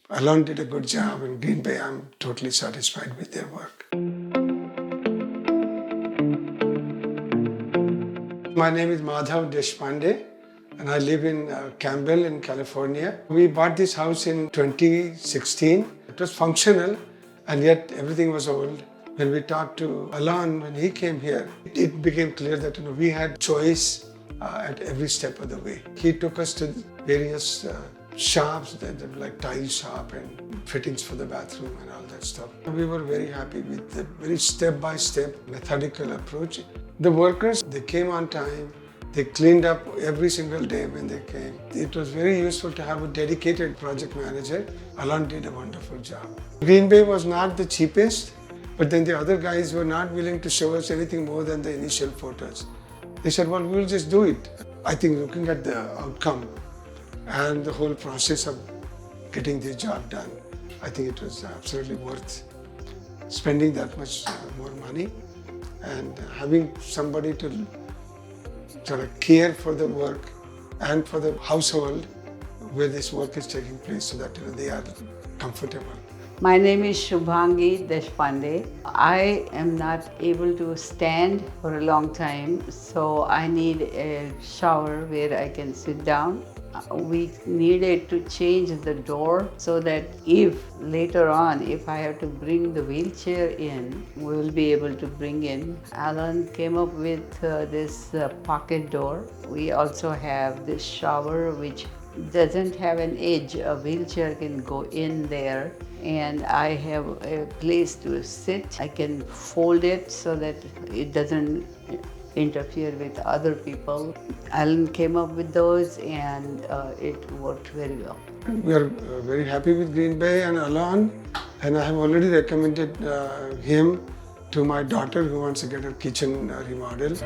Alon did a good job, and Green Bay, I'm totally satisfied with their work. My name is Madhav Deshpande, and I live in Campbell in California. We bought this house in 2016. It was functional, and yet everything was old. When we talked to Alon, when he came here, it became clear that we had choice at every step of the way. He took us to various shops, like tile shop and fittings for the bathroom and all that stuff. We were very happy with the very step-by-step methodical approach. The workers, they came on time. They cleaned up every single day when they came. It was very useful to have a dedicated project manager. Alon did a wonderful job. Green Bay was not the cheapest, but then the other guys were not willing to show us anything more than the initial photos. They said, well, we'll just do it. I think looking at the outcome and the whole process of getting the job done, I think it was absolutely worth spending that much more money and having somebody to sort of care for the work and for the household where this work is taking place so that they are comfortable. My name is Shubhangi Deshpande. I am not able to stand for a long time, so I need a shower where I can sit down. We needed to change the door so that if later on, if I have to bring the wheelchair in, we will be able to bring in. Alan came up with this pocket door. We also have this shower which doesn't have an edge. A wheelchair can go in there, and I have a place to sit. I can fold it so that it doesn't interfere with other people. Alan came up with those, and it worked very well. We are very happy with Green Bay and Alon, and I have already recommended him to my daughter who wants to get her kitchen remodeled.